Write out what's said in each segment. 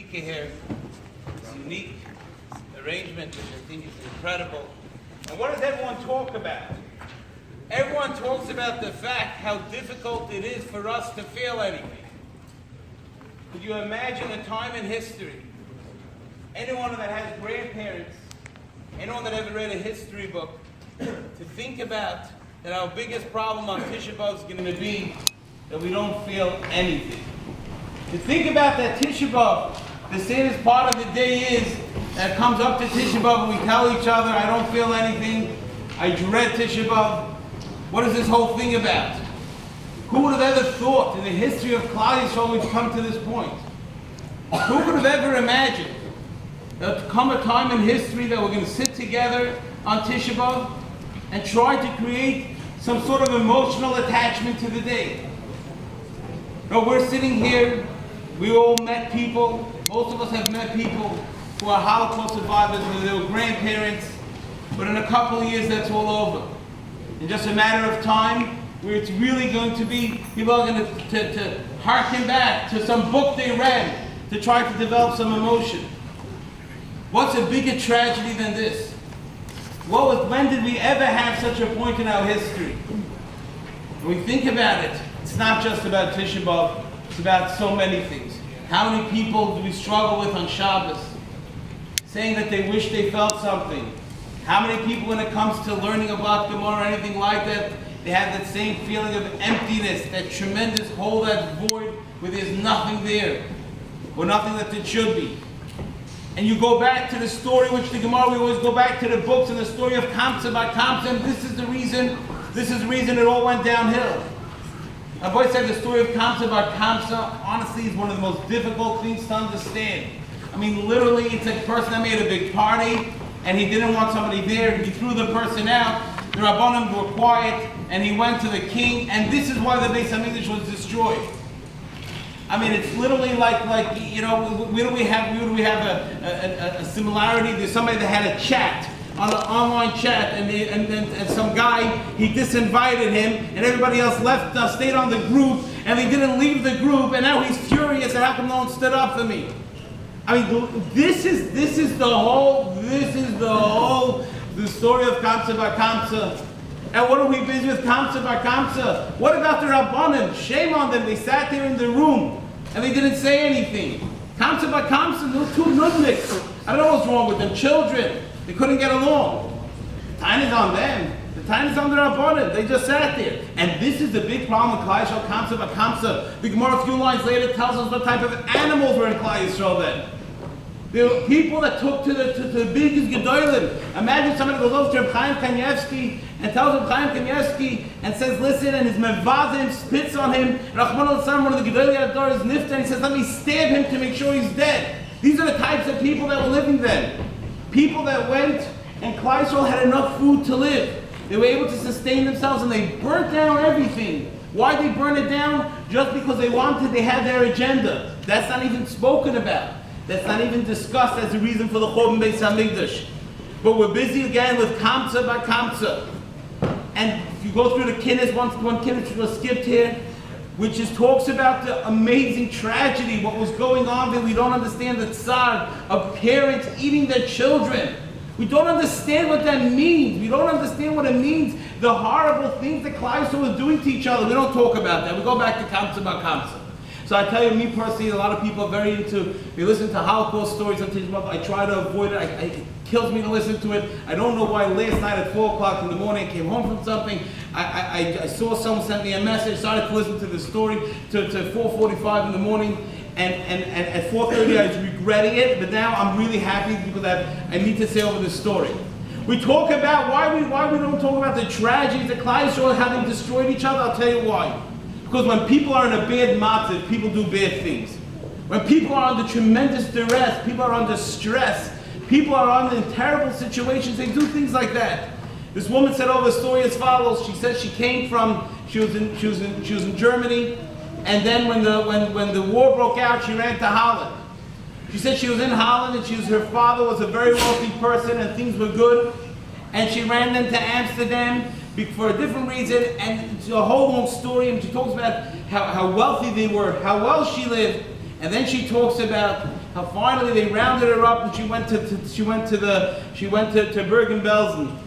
speaker here. It's a unique arrangement, which I think is incredible. And what does everyone talk about? Everyone talks about the fact how difficult it is for us to feel anything. Could you imagine a time in history? Anyone that has grandparents, anyone that ever read a history book, to think about that our biggest problem on Tisha B'Av is going to be that we don't feel anything. To think about that Tisha B'Av, the saddest part of the day is that it comes up to Tisha B'Av and we tell each other, I don't feel anything, I dread Tisha B'Av. What is this whole thing about? Who would have ever thought in the history of Klal Yisrael we've come to this point? Who could have ever imagined that there come a time in history that we're going to sit together on Tisha B'Av and try to create some sort of emotional attachment to the day? No, we're sitting here, we all met people, most of us have met people who are Holocaust survivors, whether they were grandparents, but in a couple of years that's all over. In just a matter of time, where it's really going to be, people are going to harken back to some book they read to try to develop some emotion. What's a bigger tragedy than this? When did we ever have such a point in our history? When we think about it, it's not just about Tisha B'Av, it's about so many things. How many people do we struggle with on Shabbos? Saying that they wish they felt something. How many people, when it comes to learning about Gemara or anything like that, they have that same feeling of emptiness, that tremendous hole, that void where there's nothing there, or nothing that it should be. And you go back to the story, which the Gemara, we always go back to the books and the story of Kamsa by Kamsa, and this is the reason it all went downhill. My boy said the story of Kamsa by Kamsa, honestly, is one of the most difficult things to understand. I mean, literally, it's a person that made a big party, and he didn't want somebody there. He threw the person out. The Rabbanim were quiet, and he went to the king, and this is why the Beis HaMikdash was destroyed. I mean, it's literally like where do we have a similarity? There's somebody that had a chat, on an online chat, and some guy, he disinvited him, and everybody else stayed on the group, and they didn't leave the group, and now he's furious, and how come no one stood up for me? I mean, this is the story of Kamsa bar Kamsa. And what are we busy with Kamsa bar Kamsa? What about the Rabbanim? Shame on them. They sat there in the room and they didn't say anything. Kamsa bar Kamsa, no two nudniks. I don't know what's wrong with them. Children, they couldn't get along. The time is on them. The time is on the Rabbanim. They just sat there. And this is the big problem with Klal Yisrael, Kamsa bar Kamsa. The Gemara a few lines later tells us what type of animals were in Klal Yisrael then. There were people that took to the biggest gedolim. Imagine somebody goes over to Reb Chaim Kanievsky and tells Reb Chaim Kanievsky and says, listen, and his mevazim spits on him. Rahman al-Sam, one of the gedolim Ador, is nifta, and he says, let me stab him to make sure he's dead. These are the types of people that were living then. People that went, and Klal Yisrael had enough food to live. They were able to sustain themselves, and they burnt down everything. Why did they burn it down? Just because they had their agenda. That's not even spoken about. That's not even discussed as a reason for the Churban Beis HaMikdash. But we're busy again with Kamsa by Kamsa. And if you go through the Kinnis, one Kinnis was skipped here, which just talks about the amazing tragedy, what was going on there. We don't understand the tsar of parents eating their children. We don't understand what that means. We don't understand what it means, the horrible things that Klal Yisrael was doing to each other. We don't talk about that. We go back to Kamsa by Kamsa. So I tell you, me personally, a lot of people are very into, they listen to Holocaust stories on Tisha B'Av. I try to avoid it. It kills me to listen to it. I don't know why last night at 4 o'clock in the morning, I came home from something. I saw someone sent me a message, started to listen to the story to 4:45 in the morning. And at 4:30 I was regretting it, but now I'm really happy because I need to say over this story. We talk about why we don't talk about the tragedies that Klal Yisrael having destroyed each other. I'll tell you why. Because when people are in a bad matzav, people do bad things. When people are under tremendous duress, people are under stress, people are under terrible situations, they do things like that. This woman said over a story as follows. She said she was in Germany, and then when the war broke out, she ran to Holland. She said she was in Holland, and her father was a very wealthy person, and things were good, and she ran into Amsterdam for a different reason, and it's a whole long story, and she talks about how wealthy they were, how well she lived, and then she talks about how finally they rounded her up and she went to Bergen-Belsen.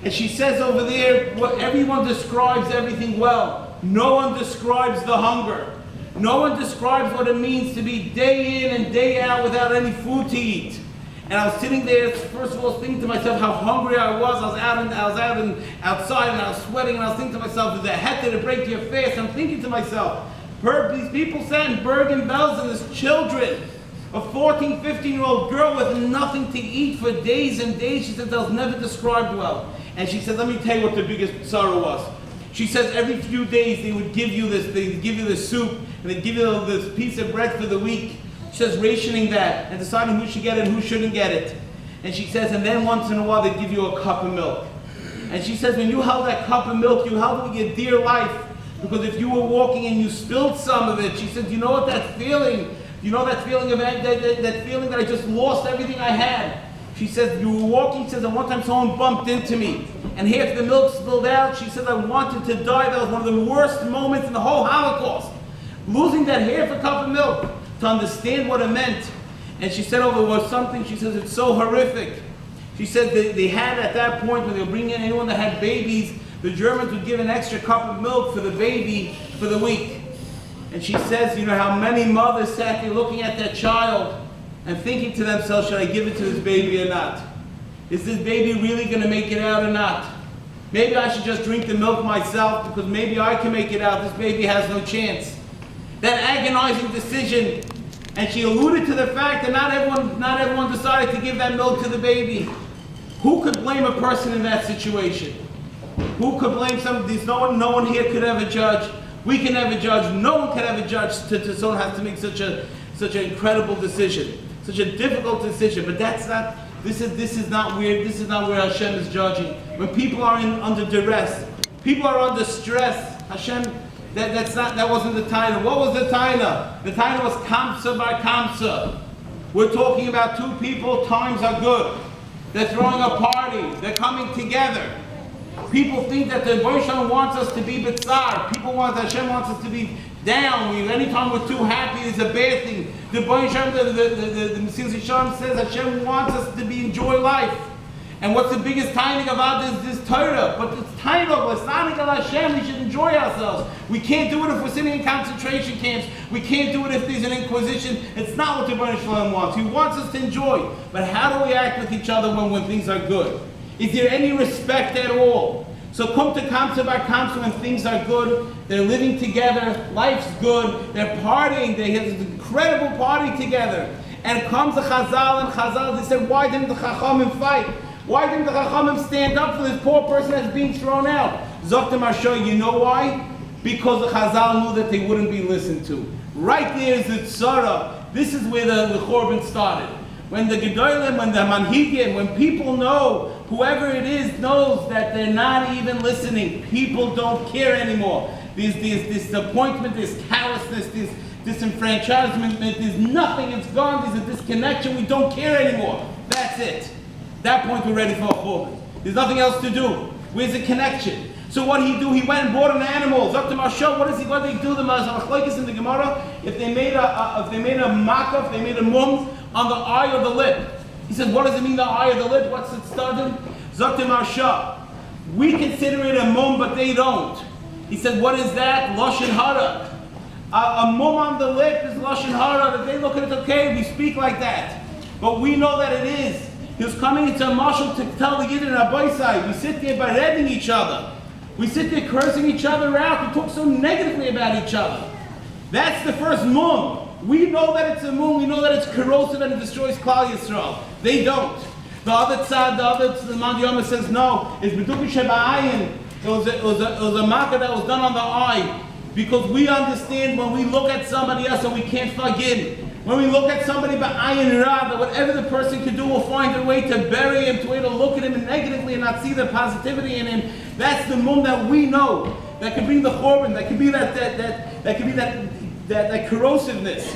And she says over there, everyone describes everything well. No one describes the hunger. No one describes what it means to be day in and day out without any food to eat. And I was sitting there, first of all, thinking to myself how hungry I was. I was outside and I was sweating, and I was thinking to myself, is it heter to break your fast? I'm thinking to myself, these people sat in Bergen-Belsen as children. A 14, 15-year-old girl with nothing to eat for days and days. She said that was never described well. And she said, let me tell you what the biggest sorrow was. She says every few days they would give you this soup, and they'd give you this piece of bread for the week. She says rationing that and deciding who should get it and who shouldn't get it. And she says, and then once in a while they'd give you a cup of milk. And she says, when you held that cup of milk, you held it with your dear life. Because if you were walking and you spilled some of it, she said, you know what that feeling? You know that feeling of that feeling that I just lost everything I had. She says, you were walking, she says, and one time someone bumped into me. And half the milk spilled out. She said, I wanted to die. That was one of the worst moments in the whole Holocaust. Losing that half a cup of milk to understand what it meant. And she said, oh, it was something, she says, it's so horrific. She said they had at that point, when they were bringing in anyone that had babies, the Germans would give an extra cup of milk for the baby for the week. And she says, you know, how many mothers sat there looking at that child and thinking to themselves, should I give it to this baby or not? Is this baby really going to make it out or not? Maybe I should just drink the milk myself because maybe I can make it out. This baby has no chance. That agonizing decision, and she alluded to the fact that not everyone decided to give that milk to the baby. Who could blame a person in that situation? Who could blame somebody? No one here could ever judge. We can never judge. No one can ever judge to someone has to make such an incredible decision, such a difficult decision. But that's not. This is not weird. This is not where Hashem is judging. When people are under duress, people are under stress. Hashem. That wasn't the taina. What was the taina? The taina was kamsa bar kamsa. We're talking about two people, times are good. They're throwing a party. They're coming together. People think that the Moshe wants us to be bitzar. Hashem wants us to be down. Anytime we're too happy, it's a bad thing. The Mesilas Yesharim says Hashem wants us to enjoy life. And what's the biggest tainig about this Torah? But it's tainig, l'sanig al Hashem, we should enjoy ourselves. We can't do it if we're sitting in concentration camps. We can't do it if there's an inquisition. It's not what the Rebbeinu Shalom wants. He wants us to enjoy. But how do we act with each other when things are good? Is there any respect at all? So come to Kamsa bar Kamsa when things are good. They're living together. Life's good. They're partying. They have an incredible party together. And it comes to Chazal, and Chazal, they said, why didn't the Chachamim fight? Why didn't the Chachamim stand up for this poor person that's being thrown out? Zoktim Arshoy, you know why? Because the Chazal knew that they wouldn't be listened to. Right there is the tzara. This is where the Chorban started. When the Gedolim, when the Manhigim, when people know, whoever it is knows that they're not even listening, people don't care anymore. There's disappointment, there's callousness, there's disenfranchisement, there's nothing, it's gone, there's a disconnection, we don't care anymore. That's it. At that point we're ready for a Chorban. There's nothing else to do. Where's the connection? So what did he do? He went and bought an animal. Up to Moshe, what did they do? The Machlokes in the Gemara, if they made a makah, if they made a mum on the eye or the lip. He said, what does it mean, the eye or the lip? What's it started? Zaktim Arsha. We consider it a mum, but they don't. He said, what is that? Lashon Hara. A mum on the lip is Lashon Hara. If they look at it, okay, we speak like that. But we know that it is. He was coming into a mashal to tell the Yidden and Abaisai. We sit there beredding each other. We sit there cursing each other out. We talk so negatively about each other. That's the first mum. We know that it's a mum. We know that it's corrosive and it destroys Klal Yisrael. They don't. The other tzad, the Mount Yoma says no. It's B'duki Sheba'ayin. It was a makkah that was done on the eye. Because we understand when we look at somebody else and we can't forgive. When we look at somebody ba'ayin ra, that whatever the person can do will find a way to bury him, to way to look at him negatively and not see the positivity in him. That's the mum that we know. That can bring the chorban, that can be that corrosiveness.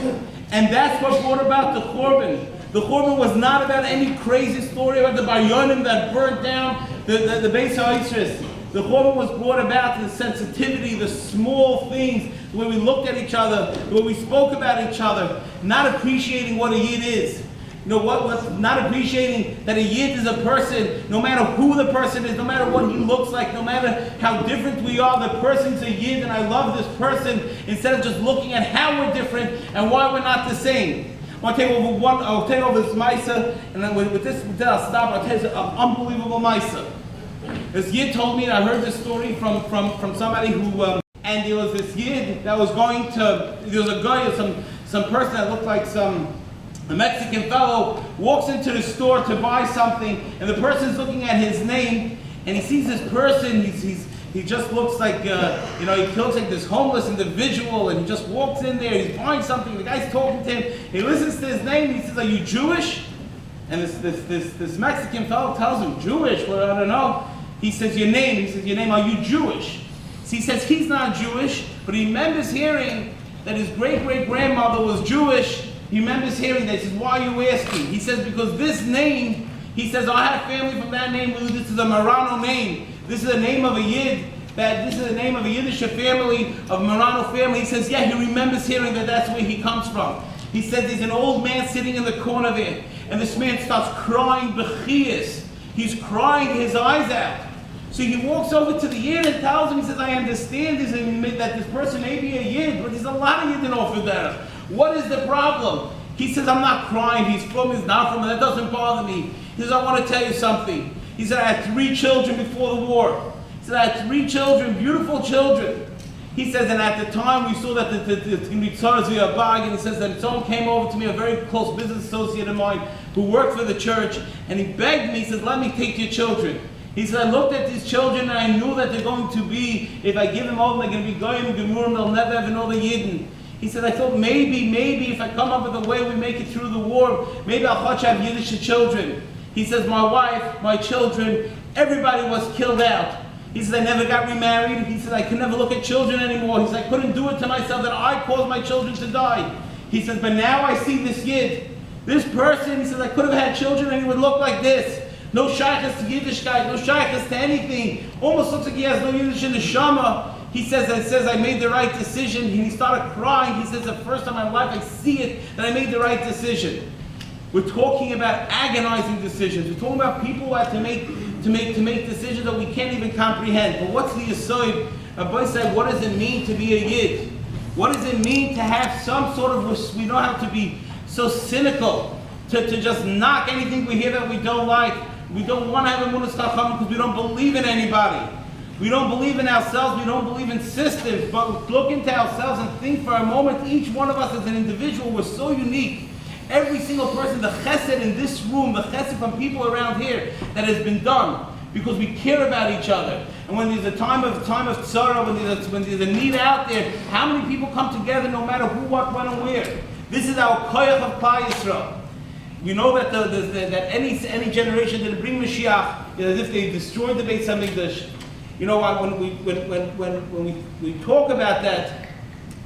And that's what brought about the chorban. The chorban was not about any crazy story about the Baryonim that burnt down the Beis HaIsris. The Churban was brought about to the sensitivity, the small things, the way we looked at each other, the way we spoke about each other, not appreciating what a Yid is. You know what's not appreciating that a Yid is a person, no matter who the person is, no matter what he looks like, no matter how different we are, the person's a Yid and I love this person, instead of just looking at how we're different and why we're not the same. I'll take over this Maisa, and then with this I'll stop. I'll tell you an unbelievable Maisa. This Yid told me, and I heard this story from somebody who, and there was this Yid that was going to, there was a guy or some person that looked like a Mexican fellow walks into the store to buy something, and the person's looking at his name, and he sees this person, he just looks like, he looks like this homeless individual, and he just walks in there, he's buying something, the guy's talking to him, he listens to his name, he says, "Are you Jewish?" And this Mexican fellow tells him, "Jewish? Well, I don't know." He says, "Your name?" He says, "Your name, are you Jewish?" So he says he's not Jewish, but he remembers hearing that his great-great-grandmother was Jewish. He remembers hearing that. He says, "Why are you asking?" He says, "Because this name," he says, "I have family from that name. This is a Marano name. This is the name of a Yid. This is the name of a Yiddish family, of Marano family." He says, yeah, he remembers hearing that that's where he comes from. He says there's an old man sitting in the corner there, and this man starts crying bechiyas. He's crying his eyes out. So he walks over to the Yid and tells him, he says, "I understand that this person may be a Yid, but there's a lot of Yid in Offer. What is the problem?" He says, "I'm not crying. He's not from, that doesn't bother me." He says, "I want to tell you something." He said, "I had 3 children before the war." He said, "I had 3 children, beautiful children." He says, "And at the time we saw that it's going to be tzarz via bag," and he says that someone came over to me, a very close business associate of mine who worked for the church, and he begged me, he says, "Let me take your children." He said, "I looked at these children and I knew that they're going to be, if I give them over, they're going to be goyim, gemurim, they'll never ever know the Yidden." He said, "I thought maybe if I come up with a way we make it through the war, maybe I'll have Yiddish children." He says, "My wife, my children, everybody was killed out." He says, "I never got remarried." He said, "I could never look at children anymore." He said, "I couldn't do it to myself that I caused my children to die." He says, "But now I see this Yid, this person," he says, "I could have had children and he would look like this. No shaykhs to Yiddishkeit, no shaykhs to anything. Almost looks like he has no Yiddish in the Shama." He says, "I made the right decision." And he started crying. He says, "The first time in my life I see it, that I made the right decision." We're talking about agonizing decisions. We're talking about people who have to make decisions that we can't even comprehend. But what's the yesod? Rabbi said, what does it mean to be a Yid? What does it mean to have some sort of, we don't have to be so cynical, to just knock anything we hear that we don't like. We don't want to have a emunas chacham because we don't believe in anybody. We don't believe in ourselves, we don't believe in systems, but look into ourselves and think for a moment, each one of us as an individual, we're so unique. Every single person, the chesed in this room, the chesed from people around here that has been done because we care about each other. And when there's a time of tzara, when there's a need out there, how many people come together no matter who, what, when, and where? This is our koyach of Klal Yisrael. We know that that any generation that bring Mashiach is as if they destroyed the Beit HaMikdash. You know, when we talk about that,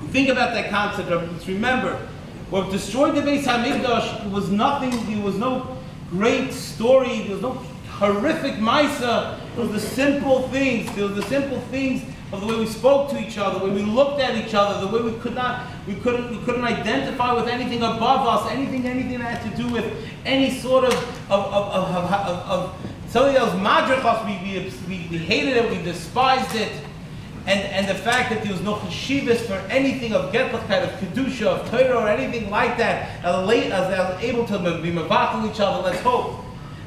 we think about that concept. Let's remember, what destroyed the Beit HaMikdash was nothing. There was no great story. There was no horrific Maisa. It was the simple things. There was the simple things of the way we spoke to each other, the way we looked at each other, the way we couldn't identify with anything above us, anything that had to do with any sort of something that was madrachos. We hated it, we despised it, and the fact that there was no cheshivas for anything of getlichkeit, of kedusha, of Torah, or anything like that, as they were able to be mevatel each other. Let's hope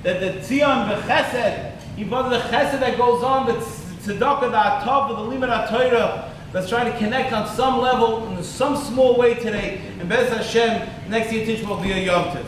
that the tzion v'chesed, even the chesed that goes on, the tzedakah, the atov, the limud Torah, let's try to connect on some level, in some small way today, and Bez Hashem, next year Tisha will be a Yom Tov.